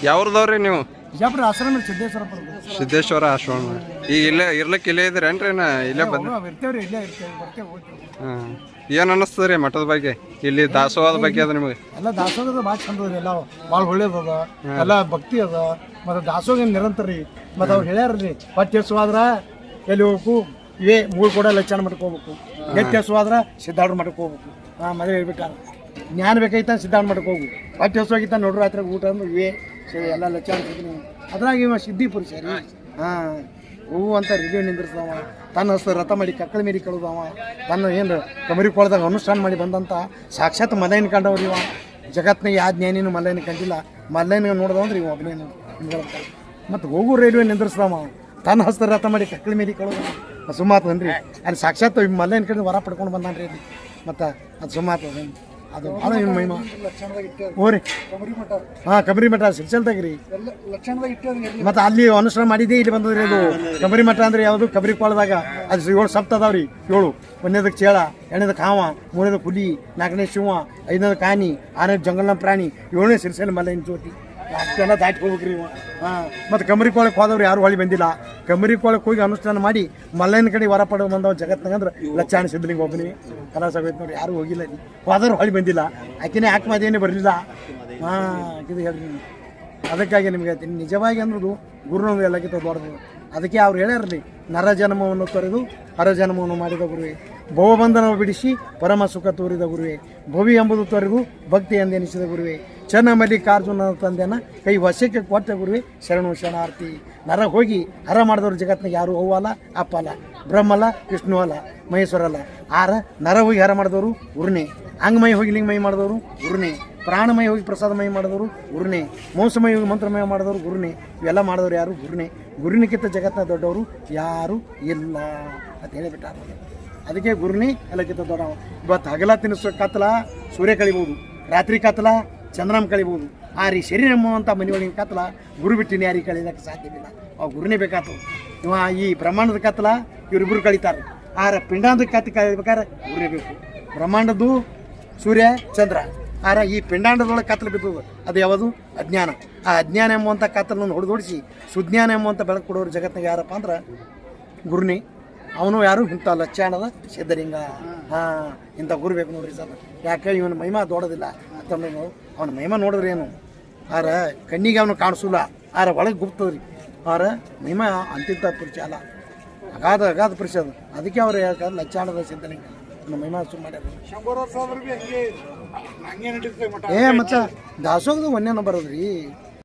ಯಾವ್ರದವ್ರಿ ನೀವು? ಬಿಜಾಪುರ ಆಶ್ರಮ ಸಿದ್ದೇಶ್ವರ ಆಶ್ರಮ. ಈಗ ಇಲ್ಲೇ ಇರ್ಲಿಕ್ಕೆ ಇಲ್ಲೇ ಇದ್ರೇನ್ರಿ? ಇಲ್ಲೇ ಬಂದ ಇರ್ತೇವ್ರಿ, ಇಲ್ಲೇ ಇರ್ತೇವೆ, ಬರ್ತೇವೆ, ಹೋಗ್ತೇವೆ. ಹಾಂ, ಏನು ಅನ್ನಿಸ್ತದ್ರಿ ಮಠದ ಬಗ್ಗೆ, ಇಲ್ಲಿ ದಾಸೋಹದ ಬಗ್ಗೆ ಅದು ನಿಮಗೆ? ಎಲ್ಲ ದಾಸೋಹದ ಭಾಳ ಚಂದ ಅದ, ಎಲ್ಲ ಭಾಳ ಒಳ್ಳೇದದ, ಎಲ್ಲ ಭಕ್ತಿ ಅದ. ಮತ್ತು ದಾಸೋಹ ನಿರಂತರ ರೀ. ಮತ್ತು ಅವ್ರು ಹೇಳ್ಯಾರ್ರಿ, ಹೊಟ್ಟೆ ಹಸುವಾದ್ರ ಎಲ್ಲಿ ಹೋಗ್ಬೇಕು, ಇವೇ ಮೂರು ಕೂಡ ಲಕ್ಷಣ ಮಠಕ್ಕೆ ಹೋಗ್ಬೇಕು. ಎತ್ತಿ ಹಸುವಾದ್ರ ಸಿದ್ಧಾರ್ಥ ಮಠಕ್ಕೆ ಹೋಗ್ಬೇಕು. ಮದುವೆ ಹೇಳ್ಬಿಟ್ಟಾರ. ಜ್ಞಾನ ಬೇಕಾಯ್ತ ಸಿದ್ಧಾರ್ಥ ಮಠಕ್ಕೆ ಹೋಗು. ಹೊಟ್ಟೆ ಹಸುವಾಗಿತ್ತ ನೋಡ್ರಿ ರಾತ್ರಿ ಊಟ ಅಂದ್ರೆ ಇವೇ ಎಲ್ಲ ಲಕ್ಷಣ ಸಿದ್ಧಿ. ಅದ್ರಾಗ ಇವ ಸಿದ್ಧಿ ಪುರುಷ ರೀ. ಹಾಂ, ಹೂವು ಅಂತ ರಿವ್ಯೂ ನಿಂದಿರ್ಸದವ, ತನ್ನ ಹಸ್ತು ರಥ ಮಾಡಿ ಕಕ್ಕಳ ಮೀರಿ ಕಳೆದವ, ತನ್ನ ಏನು ಕಮರಿ ಕೊಳದಾಗ ಅನುಷ್ಠಾನ ಮಾಡಿ ಬಂದಂಥ ಸಾಕ್ಷಾತ್ ಮಲ್ಲಯ್ಯನ ಕಂಡವ್ರಿ ಇವ. ಜಗತ್ತಿನಾಗ ಯಾವ ಜ್ಞಾನಿನೂ ಮಲ್ಲಯ್ಯನ ಕಂಡಿಲ್ಲ. ಮಲ್ಲಯ್ಯನಿಗೆ ನೋಡ್ದವಂದ್ರೆ ಇವ ಒಬ್ಬನೇ ಹೇಳ್ತಾರೆ. ಮತ್ತು ಹೋಗು ರೈಲ್ವೆ ನಿಂದಿರ್ಸದವ, ತನ್ನ ಹಸ್ತ ರಥ ಮಾಡಿ ಕಕ್ಕಳ ಮೀರಿ ಕಳೆದವ. ಸುಮಾತು ಅಂದ್ರಿ ಅಲ್ಲಿ ಸಾಕ್ಷಾತ್ ಮಲ್ಲಯ್ಯನ ಕಡೆ ವರ ಪಡ್ಕೊಂಡು ಬಂದಾನ್ರಿ ಅಲ್ಲಿ. ಮತ್ತು ಅದು ಸುಮಾತು ಅದು ಭಾಳ ಏನು ಮಹಿಮಾ. ಹ್ಞೂ ರೀ, ಹಾಂ, ಕಬರಿ ಮಠ ಸಿರ್ಸಲ್ದಾಗ ರೀ. ಮತ್ತು ಅಲ್ಲಿ ಅನುಷ್ಠಾನ ಮಾಡಿದ್ದೇ ಇಲ್ಲಿ ಬಂದದ್ರಿ. ಅದು ಕಬರಿ ಮಠ ಅಂದ್ರೆ ಯಾವುದು? ಕಬರಿ ಕೊಳದಾಗ ಅದು 7 ಸಪ್ತ ಅದಾವ್ರಿ. 7. 1ನೇದಕ್ಕೆ ಚೇಳ, 2ನೇದಕ್ಕೆ ಹಾವ, 3ನೇದಕ್ಕೆ ಹುಲಿ, 4ನೇ ಶಿವ, 5ನೇದಕ್ಕೆ ಆನಿ, 6ನೇದು ಜಂಗಲ್ನ ಪ್ರಾಣಿ, 7ನೇ ಸಿರ್ಸಲ್ ಮಲ್ಲಯ್ಯನ ಜ್ಯೋತಿ. ಅಷ್ಟೆಲ್ಲ ದಾಟಿ ಹೋಗ್ರಿ ಇವ. ಹಾಂ, ಮತ್ತು ಕಮರಿ ಕೊಳಕ್ಕೆ ಹೋದವ್ರು ಯಾರು ಹೊಳಿ ಬಂದಿಲ್ಲ. ಕಮರಿ ಕೊಳಕ್ಕೆ ಹೋಗಿ ಅನುಷ್ಠಾನ ಮಾಡಿ ಮಲ್ಲಯ್ಯನ ಕಡೆ ವರ ಪಡೆದು ಬಂದವ ಜಗತ್ತಿನಾಗಂದ್ರೆ ಲಚ್ಚಾಣ ಸಿದ್ಧಲಿಂಗ ಒಬ್ಬನೇ ಕಲಾಸ ಆಗೋಯ್ತು ನೋಡಿ. ಯಾರು ಹೋಗಿಲ್ಲ ಇಲ್ಲಿ, ಹೋದವ್ರು ಹೊಳಿ ಬಂದಿಲ್ಲ. ಆಕೆನೇ ಆತ್ಮದೇನೇ ಬರಲಿಲ್ಲ. ಹಾಂ, ಇದು ಹೇಳ್ರಿ. ಅದಕ್ಕಾಗಿ ನಿಮಗೆ ಹೇಳ್ತೀನಿ, ನಿಜವಾಗಿ ಅನ್ನೋದು ಗುರುನೋವು ಎಲ್ಲಕ್ಕಿಂತ ದೊಡ್ಡದು. ಅದಕ್ಕೆ ಅವ್ರು ಹೇಳ್ಯಾರಲ್ಲಿ, ನರ ಜನ್ಮವನ್ನು ತೊರೆದು ಹರ ಜನ್ಮವನ್ನು ಮಾಡಿದ ಗುರುವೆ, ಭವಬಂಧನವು ಬಿಡಿಸಿ ಪರಮ ಸುಖ ತೋರಿದ ಗುರುವೆ, ಭವಿ ಎಂಬುದು ತೊರೆದು ಭಕ್ತಿ ಎಂದೆನಿಸಿದ ಗುರುವೆ, ಚನ್ನ ಮಲ್ಲಿಕಾರ್ಜುನ ತಂದೆನ ಕೈ ವಶಕ್ಕೆ ಕೊಟ್ಟ ಗುರುವೆ, ಶರಣು ಶರಣಾರ್ಥಿ. ನರ ಹೋಗಿ ಹರ ಮಾಡಿದವ್ರು ಜಗತ್ತಿನಾಗ ಯಾರು ಅವ್ವಲ್ಲ, ಅಪ್ಪಲ್ಲ, ಬ್ರಹ್ಮಲ್ಲ, ವಿಷ್ಣು ಅಲ್ಲ, ಮಹೇಶ್ವರ ಅಲ್ಲ. ನರ ಹೋಗಿ ಹರ ಮಾಡಿದವರು ಗುರುನೇ, ಅಂಗಮಯ ಹೋಗಿ ಲಿಂಗಮಯ ಮಾಡಿದವರು ಗುರುನೇ, ಪ್ರಾಣಮಯ ಹೋಗಿ ಪ್ರಸಾದಮಯ ಮಾಡಿದವರು ಗುರುನೇ, ಮೋಸಮಯ ಹೋಗಿ ಮಂತ್ರಮಯ ಮಾಡಿದವರು ಗುರುನೇ. ಇವೆಲ್ಲ ಮಾಡಿದವರು ಯಾರು? ಗುರುನೇ. ಗುರುನಿಕ್ಕಿಂತ ಜಗತ್ತಿನ ದೊಡ್ಡವರು ಯಾರು ಇಲ್ಲ ಅಂತ ಹೇಳಿಬಿಟ್ಟಾರ. ಅದಕ್ಕೆ ಗುರುನೇ ಎಲ್ಲಕ್ಕಿಂತ ದೊಡ್ಡವ. ಇವತ್ತು ಹಗಲ ತಿನ್ನಿಸೋ ಕತ್ತಲ ಸೂರ್ಯ ಕಳಿಬೋದು, ರಾತ್ರಿ ಕತ್ತಲ ಚಂದ್ರಮ್ಮ ಕಳಿಬೋದು. ಆ ರೀ ಶರೀರ ಎಂಬುವಂಥ ಮನೆಯೊಳಗಿನ ಕತ್ತಲ ಗುರು ಬಿಟ್ಟಿನ ಯಾರಿಗೆ ಕಳೀಲಿಕ್ಕೆ ಸಾಧ್ಯವಿಲ್ಲ. ಅವು ಗುರುನೇ ಬೇಕಾಗ್ತವೆ. ಇವ ಈ ಬ್ರಹ್ಮಾಂಡದ ಕತ್ತಲ ಇವರಿಬ್ಬರು ಕಳೀತಾರೆ. ಪಿಂಡಾಂದ ಕತ್ತಿ ಕಳಿಬೇಕಾದ್ರೆ ಗುರುನೇ ಬೇಕು. ಬ್ರಹ್ಮಾಂಡದ್ದು ಸೂರ್ಯ ಚಂದ್ರ. ಈ ಪಿಂಡಾಂಡದೊಳಗೆ ಕತ್ತಲು ಬಿದ್ದದು ಅದು ಯಾವುದು? ಅಜ್ಞಾನ. ಆ ಅಜ್ಞಾನ ಎಂಬುವಂಥ ಕತ್ತಲನ್ನು ಹೊಡೆದೋಡಿಸಿ ಸುಜ್ಞಾನ ಎಂಬುವಂಥ ಬೆಳಕು ಕೊಡೋರು ಜಗತ್ತಿನಾಗ ಯಾರಪ್ಪ ಅಂದ್ರೆ ಗುರುನೇ. ಅವನು ಯಾರು? ಇಂಥ ಲಚ್ಚಾಣದ ಸಿದ್ಧಲಿಂಗ. ಹಾಂ, ಇಂಥ ಗುರು ಬೇಕು ನೋಡ್ರಿ ಸರ್. ಯಾಕೆ ಇವನ ಮಹಿಮಾ ದೊಡ್ಡದಿಲ್ಲ ಅಂತಂದ್ರೆ ನಾವು ಅವನ ಮಹಿಮಾ ನೋಡಿದ್ರೆ ಏನು ಕಣ್ಣಿಗೆ ಅವನು ಕಾಣಿಸಲ್ಲ, ಒಳಗೆ ಗುಪ್ತದ್ರಿ. ಮಹಿಮಾ ಅಂತಿಂಥ ಪುರುಷ ಅಲ್ಲ, ಅಗಾಧ ಪುರುಷ ಅದು. ಅದಕ್ಕೆ ಅವ್ರು ಹೇಳ್ತಾರೆ ಲಚ್ಚಾಣದ ಸಿದ್ಧಲಿಂಗ. ನಮ್ಮ ಮಹಿಮಾ ಸುಮ್ಮ ಮಾಡ್ಯಾರ. ಮತ್ತೆ ದಾಸೋಗದ 1ನೇ ನಂಬರ್ ಅದ್ರಿ.